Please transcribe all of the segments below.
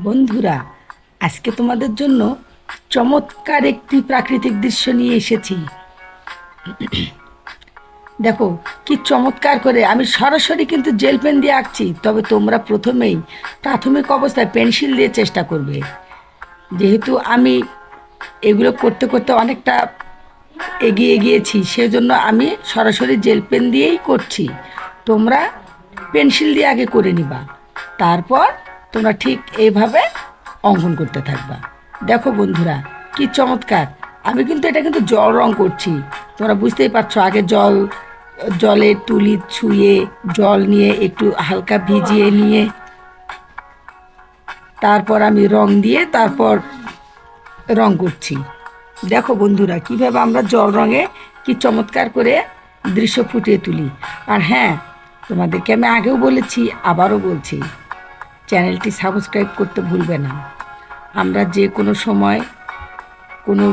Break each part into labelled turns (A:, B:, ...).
A: বন্ধুরা, আজকে তোমাদের জন্য চমৎকার একটি প্রাকৃতিক দৃশ্য নিয়ে এসেছি। দেখো কি চমৎকার করে আমি সরাসরি কিন্তু জেল পেন দিয়ে আঁকছি, তবে তোমরা প্রথমেই প্রাথমিক অবস্থায় পেন্সিল দিয়ে চেষ্টা করবে। যেহেতু আমি এগুলো করতে করতে অনেকটা এগিয়ে গিয়েছি, সেজন্য আমি সরাসরি জেল পেন দিয়েই করছি। তোমরা পেন্সিল দিয়ে আগে করে নিবা, তারপর তোমরা ঠিক এইভাবে অঙ্কন করতে থাকবা। দেখো বন্ধুরা, কি চমৎকার! আমি কিন্তু এটা কিন্তু জল রং করছি, তোমরা বুঝতেই পারছো। আগে জলে তুলি ছুঁয়ে জল নিয়ে একটু হালকা ভিজিয়ে নিয়ে তারপর আমি রং দিয়ে তারপর রং করছি। দেখো বন্ধুরা, কিভাবে আমরা জল রঙে কি চমৎকার করে দৃশ্য ফুটিয়ে তুলি। আর হ্যাঁ, তোমাদেরকে আমি আগেও বলেছি, আবারও বলছি, চ্যানেলটি সাবস্ক্রাইব করতে ভুলবে না। আমরা যে কোনো সময় কোনো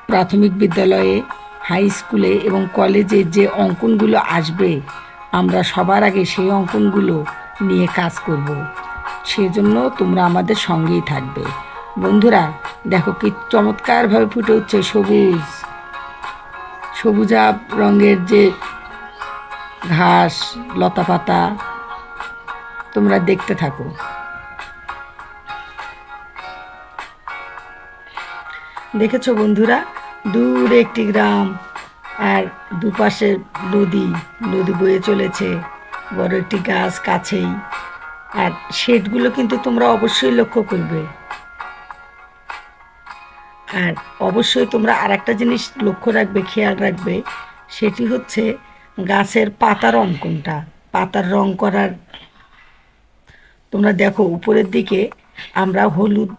A: প্রাথমিক বিদ্যালয়ে, হাই স্কুলে এবং কলেজে যে অঙ্কনগুলো আসবে, আমরা সবার আগে সেই অঙ্কনগুলো নিয়ে কাজ করব। সেজন্য তোমরা আমাদের সঙ্গেই থাকবে। বন্ধুরা, দেখো কি চমৎকারভাবে ফুটে উঠছে সবুজাব রঙের যে ঘাস, লতাপাতা, তোমরা দেখতে থাকো। দেখেছো বন্ধুরা, দূরে একটি গ্রাম, আর দুপাশে নদী, নদী বয়ে চলেছে, বড় একটি গাছ কাছেই। আর শেডগুলো কিন্তু তোমরা অবশ্যই লক্ষ্য করবে। আর অবশ্যই তোমরা আর একটা জিনিস লক্ষ্য রাখবে, খেয়াল রাখবে, সেটি হচ্ছে গাছের পাতার অঙ্কনটা, পাতার রং করার। তোমরা দেখো উপরের দিকে আমরা হলুদ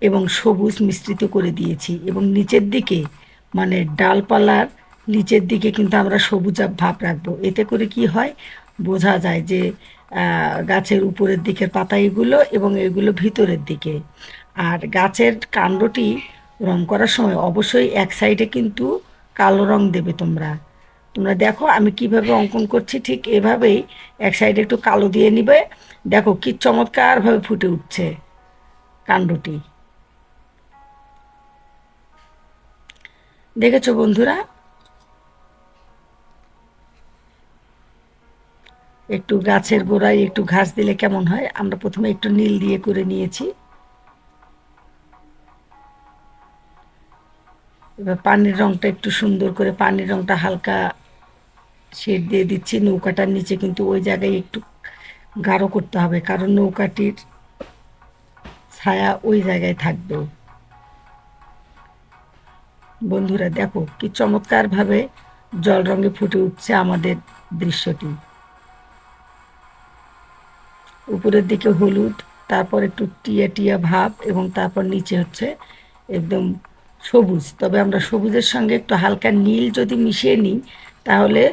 A: এবং সবুজ মিশ্রিত করে দিয়েছি, এবং নিচের দিকে মানে ডালপালার নিচের দিকে কিন্তু আমরা সবুজাভ ভাব রাখবো। এতে করে কি হয়, বোঝা যায় যে গাছের উপরের দিকের পাতা এগুলো এবং এগুলো ভিতরের দিকে। আর গাছের কাণ্ডটি রং করার সময় অবশ্যই এক সাইডে কিন্তু কালো রং দেবে। তোমরা তোমরা দেখো আমি কিভাবে অঙ্কন করছি, ঠিক এভাবেই এক সাইডে একটু কালো দিয়ে নিবে। দেখো কি চমৎকারভাবে ফুটে উঠছে কাণ্ডটি। দেখেছো বন্ধুরা, একটু গাছের গোড়ায় একটু ঘাস দিলে কেমন হয়। আমরা প্রথমে একটু নীল দিয়ে করে নিয়েছি। এবার পানির রংটা একটু সুন্দর করে, পানির রংটা হালকা শেড দিয়ে দিচ্ছি। নৌকাটার নিচে কিন্তু ওই জায়গায় একটু গাঢ় করতে হবে, কারণ নৌকাটির ছায়া ওই জায়গায় থাকবে। বন্ধুরা দেখো কি চমৎকারভাবে জল রঙে ফুটে উঠছে আমাদের দৃশ্যটি। উপরের দিকে হলুদ, তারপর একটু টিয়া টিয়া ভাব, এবং তারপর নিচে হচ্ছে একদম সবুজ। তবে আমরা সবুজের সঙ্গে একটু হালকা নীল যদি মিশিয়ে নিই, তাহলে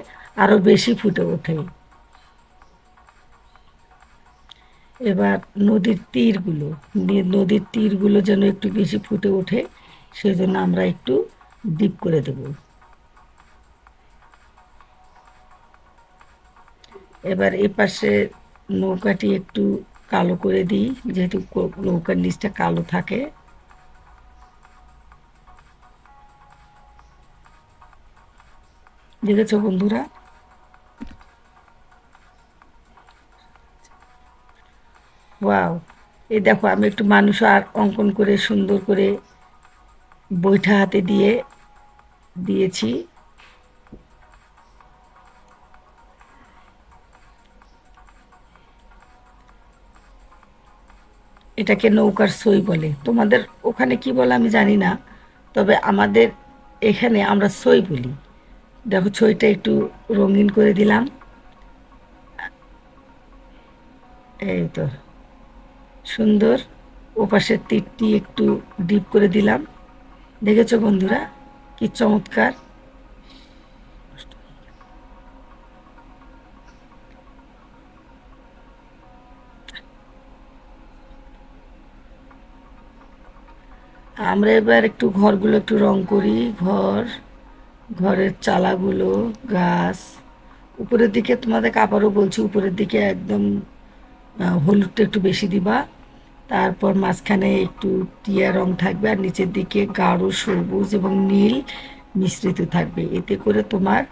A: আরও বেশি ফুটে ওঠে। এবার নদীর তীরগুলো যেন একটু বেশি ফুটে ওঠে, সেজন্য আমরা একটু ডিপ করে দেব। এবার এপাশে নৌকাটি একটু কালো করে দিই, যেহেতু নৌকার নিচটা কালো থাকে। দেখেছো বন্ধুরা, ওয়াও! এই দেখো আমি একটু মানুষ আর অঙ্কন করে সুন্দর করে বৈঠা হাতে দিয়ে দিয়েছি। এটাকে নৌকার সই বলে, তোমাদের ওখানে কি বলে আমি জানি না, তবে আমাদের এখানে আমরা সই বলি। দেখো ছইটা একটু রঙিন করে দিলাম। এই তো সুন্দর। ওপাশের তীরটি একটু ডিপ করে দিলাম। দেখেছো বন্ধুরা, কি চমৎকার! আমরা এবার একটু ঘরগুলো একটু রং করি। ঘরের চালাগুলো, গাছ, উপরের দিকে তোমাদের আবারও বলছি, উপরের দিকে একদম হলুদটা একটু বেশি দিবা, তারপর মাঝখানে একটু টিয়া রং থাকবে আর নিচের দিকে গাঢ় সবুজ এবং নীল মিশ্রিত থাকবে, এতে করে তোমার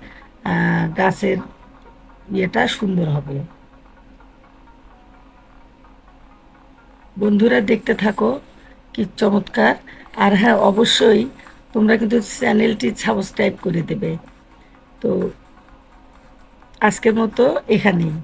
A: গাছের ইয়েটা সুন্দর হবে। বন্ধুরা দেখতে থাকো কি চমৎকার। আর হ্যাঁ, অবশ্যই তোমরা কিন্তু চ্যানেলটি সাবস্ক্রাইব করে দেবে। তো আজকের মতো এখানেই।